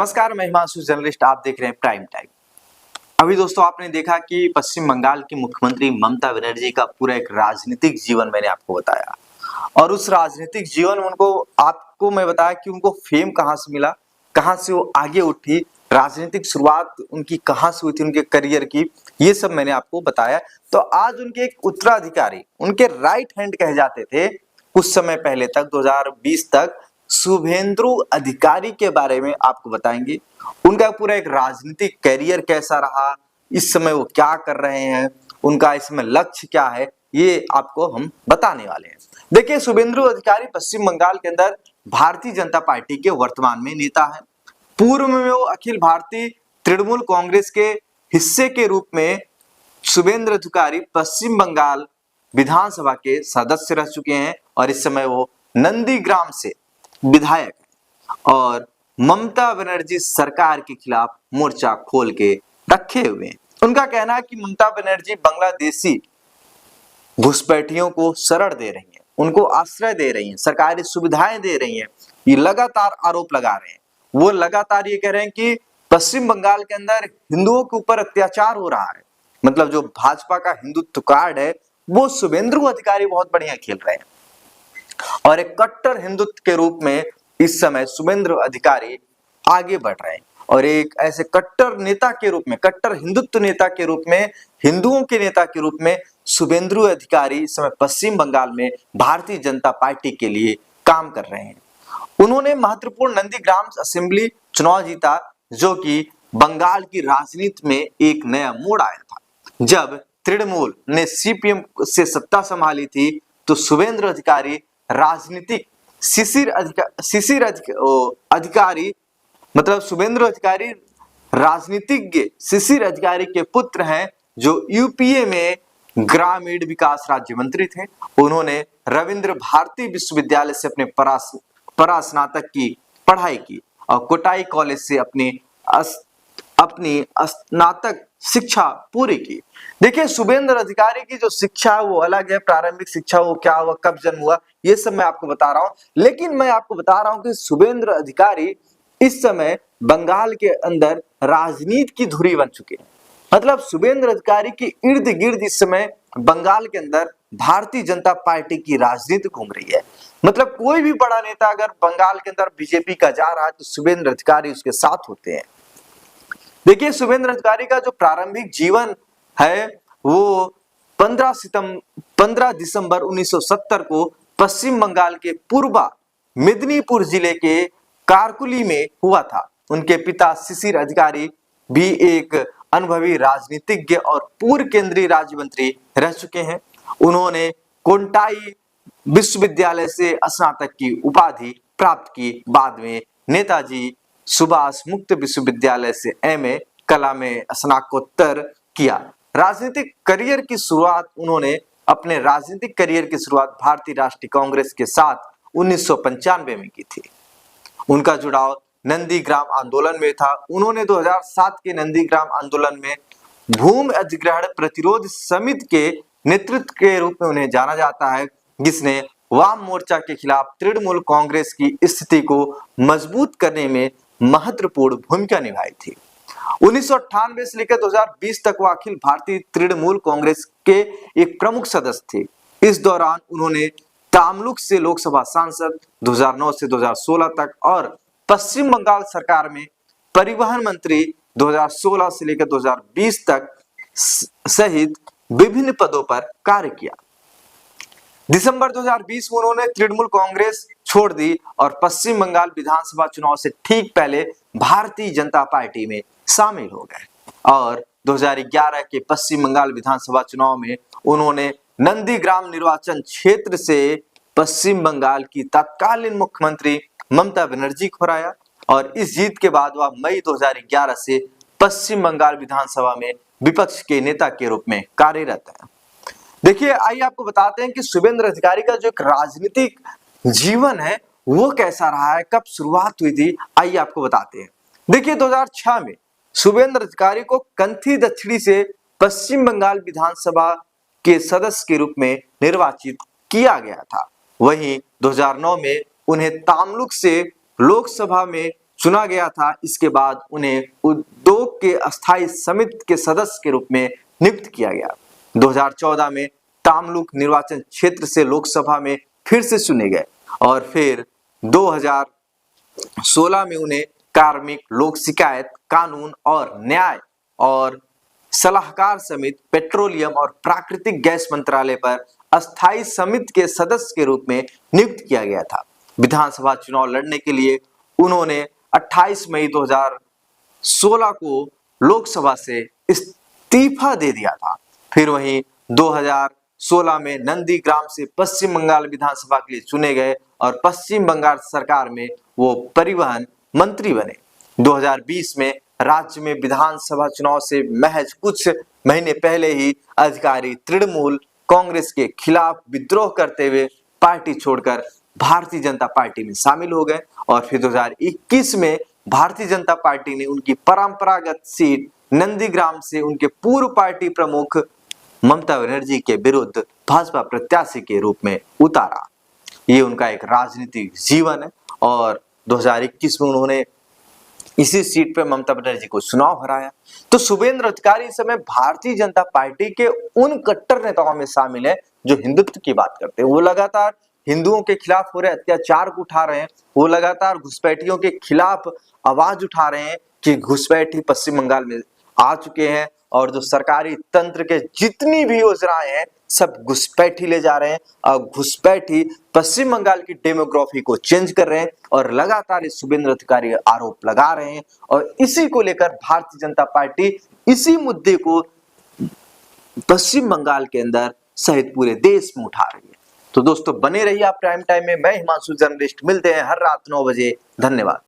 नमस्कार, मैं हिमांशु जर्नलिस्ट। आप देख रहे हैं प्राइम टाइम। अभी दोस्तों आपने देखा कि पश्चिम बंगाल की मुख्यमंत्री ममता बनर्जी का पूरा एक राजनीतिक जीवन मैंने आपको बताया और उस राजनीतिक जीवन में उनको आपको मैं बताया कि उनको फेम कहाँ से मिला, कहाँ से वो आगे उठी, राजनीतिक शुरुआत उनकी कहाँ से हुई थी, उनके करियर की, ये सब मैंने आपको बताया। तो आज उनके एक उत्तराधिकारी, उनके राइट हैंड कहे जाते थे कुछ समय पहले तक, 2020 तक, शुभेंदु अधिकारी के बारे में आपको बताएंगे। उनका पूरा एक राजनीतिक कैरियर कैसा रहा, इस समय वो क्या कर रहे हैं, उनका इसमें लक्ष्य क्या है, ये आपको हम बताने वाले हैं। देखिए, शुभेंदु अधिकारी पश्चिम बंगाल के अंदर भारतीय जनता पार्टी के वर्तमान में नेता हैं। पूर्व में वो अखिल भारतीय तृणमूल कांग्रेस के हिस्से के रूप में शुभेंदु अधिकारी पश्चिम बंगाल विधानसभा के सदस्य रह चुके हैं और इस समय वो नंदीग्राम से विधायक है और ममता बनर्जी सरकार के खिलाफ मोर्चा खोल के रखे हुए हैं। उनका कहना है कि ममता बनर्जी बांग्लादेशी घुसपैठियों को शरण दे रही हैं, उनको आश्रय दे रही हैं, सरकारी सुविधाएं दे रही हैं। ये लगातार आरोप लगा रहे हैं। वो लगातार ये कह रहे हैं कि पश्चिम बंगाल के अंदर हिंदुओं के ऊपर अत्याचार हो रहा है। मतलब जो भाजपा का हिंदुत्व कार्ड है वो शुभेंदु अधिकारी बहुत बढ़िया खेल रहे हैं और एक कट्टर हिंदुत्व के रूप में इस समय शुभेंदु अधिकारी आगे बढ़ रहे हैं और एक ऐसे कट्टर नेता के रूप में, कट्टर हिंदुत्व नेता के रूप में, हिंदुओं के नेता के रूप में शुभेंदु अधिकारी इस समय पश्चिम बंगाल में भारतीय जनता पार्टी के लिए काम कर रहे हैं। उन्होंने महत्वपूर्ण नंदीग्राम असेंबली चुनाव जीता, जो कि बंगाल की राजनीति में एक नया मोड़ आया था। जब तृणमूल ने सीपीएम से सत्ता संभाली थी तो शुभेंदु अधिकारी राजनीतिक अधिकारी, मतलब शुभेंदु अधिकारी राजनीतिज्ञ शिशिर अधिकारी के पुत्र हैं, जो यूपीए में ग्रामीण विकास राज्य मंत्री थे। उन्होंने रविंद्र भारती विश्वविद्यालय से अपने परास्नातक की पढ़ाई की और कोटाई कॉलेज से अपनी स्नातक शिक्षा पूरी की। देखिए, शुभेंदु अधिकारी की जो शिक्षा है वो अलग है। प्रारंभिक शिक्षा वो क्या हुआ, कब जन्म हुआ, ये सब मैं आपको बता रहा हूं। लेकिन मैं आपको बता रहा हूं कि शुभेंदु अधिकारी इस समय बंगाल के अंदर राजनीति की धुरी बन चुके हैं। मतलब शुभेंदु अधिकारी के इर्द गिर्द इस समय बंगाल के अंदर भारतीय जनता पार्टी की राजनीति घूम रही है। मतलब कोई भी बड़ा नेता अगर बंगाल के अंदर बीजेपी का जा रहा है तो शुभेंदु अधिकारी उसके साथ होते हैं। देखिए, शुभेंदु अधिकारी का जो प्रारंभिक जीवन है वो 15 दिसंबर 1970 को पश्चिम बंगाल के पूर्वा मेदिनीपुर जिले के कारकुली में हुआ था। उनके पिता शिशिर अधिकारी भी एक अनुभवी राजनीतिज्ञ और पूर्व केंद्रीय राज्य मंत्री रह चुके हैं। उन्होंने कोंटाई विश्वविद्यालय से स्नातक की उपाधि प्राप्त की। बाद में नेताजी सुभाष मुक्त विश्वविद्यालय से एमए कला में स्नातकोत्तर किया। राजनीतिक करियर की शुरुआत उन्होंने अपने राजनीतिक करियर की शुरुआत भारतीय राष्ट्रीय कांग्रेस के साथ 1995 में की थी। उनका जुड़ाव नंदीग्राम आंदोलन में था। उन्होंने 2007 के नंदीग्राम आंदोलन में भूमि अधिग्रहण प्रतिरोध समिति के नेतृत्व के रूप में उन्हें जाना जाता है, जिसने वाम मोर्चा के खिलाफ तृणमूल कांग्रेस की स्थिति को मजबूत करने में महत्वपूर्ण भूमिका निभाई थी। 1998 से लेकर 2020 तक वो अखिल भारतीय तृणमूल कांग्रेस के एक प्रमुख सदस्य थे। इस दौरान उन्होंने तमलुक से लोकसभा सांसद 2009 से 2016 तक और पश्चिम बंगाल सरकार में परिवहन मंत्री 2016 से लेकर 2020 तक सहित विभिन्न पदों पर कार्य किया। दिसंबर 2020 में उन्होंने तृणमूल कांग्रेस छोड़ दी और पश्चिम बंगाल विधानसभा चुनाव से ठीक पहले भारतीय जनता पार्टी में शामिल हो गए और 2011 के पश्चिम बंगाल विधानसभा चुनाव में उन्होंने नंदीग्राम निर्वाचन क्षेत्र से पश्चिम बंगाल की तत्कालीन मुख्यमंत्री ममता बनर्जी को हराया और इस जीत के बाद वह मई 2011 से पश्चिम बंगाल विधानसभा में विपक्ष के नेता के रूप में कार्यरत है। देखिए, आइए आपको बताते हैं कि शुभेंदु अधिकारी का जो एक राजनीतिक जीवन है वो कैसा रहा है, कब शुरुआत हुई थी, आइए आपको बताते हैं। देखिए, 2006 में शुभेंदु अधिकारी को कंथी दक्षिणी से पश्चिम बंगाल विधानसभा के सदस्य के रूप में निर्वाचित किया गया था। वहीं 2009 में उन्हें तमलुक से लोकसभा में चुना गया था, इसके बाद उन्हें उद्योग के अस्थायी समिति के सदस्य के रूप में नियुक्त किया गया। 2014 में तमलुक निर्वाचन क्षेत्र से लोकसभा में फिर से चुने गए और फिर 2016 में उन्हें कार्मिक, लोक शिकायत, कानून और न्याय और सलाहकार समिति, पेट्रोलियम और प्राकृतिक गैस मंत्रालय पर अस्थायी समिति के सदस्य के रूप में नियुक्त किया गया था। विधानसभा चुनाव लड़ने के लिए उन्होंने 28 मई 2016 को लोकसभा से इस्तीफा दे दिया था। फिर वहीं 2016 में नंदीग्राम से पश्चिम बंगाल विधानसभा के लिए चुने गए और पश्चिम बंगाल सरकार में वो परिवहन मंत्री बने। 2020 में राज्य में विधानसभा चुनाव से महज कुछ महीने पहले ही अधिकारी तृणमूल कांग्रेस के खिलाफ विद्रोह करते हुए पार्टी छोड़कर भारतीय जनता पार्टी में शामिल हो गए और फिर 2021 में भारतीय जनता पार्टी ने उनकी परंपरागत सीट नंदीग्राम से उनके पूर्व पार्टी प्रमुख ममता बनर्जी के विरुद्ध भाजपा प्रत्याशी के रूप में उतारा। ये उनका एक राजनीतिक जीवन है और 2021 में उन्होंने इसी सीट पे ममता बनर्जी को चुनाव हराया। तो शुभेंद्र अधिकारी इस समय भारतीय जनता पार्टी के उन कट्टर नेताओं में शामिल है जो हिंदुत्व की बात करते हैं। वो लगातार हिंदुओं के खिलाफ हो रहे अत्याचार को उठा रहे हैं, वो लगातार घुसपैठियों के खिलाफ आवाज उठा रहे हैं कि घुसपैठी पश्चिम बंगाल में आ चुके हैं और जो सरकारी तंत्र के जितनी भी योजनाएं हैं सब घुसपैठी ले जा रहे हैं और घुसपैठी पश्चिम बंगाल की डेमोग्राफी को चेंज कर रहे हैं और लगातार इस शुभेंद्र अधिकारी आरोप लगा रहे हैं और इसी को लेकर भारतीय जनता पार्टी इसी मुद्दे को पश्चिम बंगाल के अंदर सहित पूरे देश में उठा रही है। तो दोस्तों बने रहिए आप प्राइम टाइम में। मैं हिमांशु जर्नलिस्ट, मिलते हैं हर रात 9 बजे। धन्यवाद।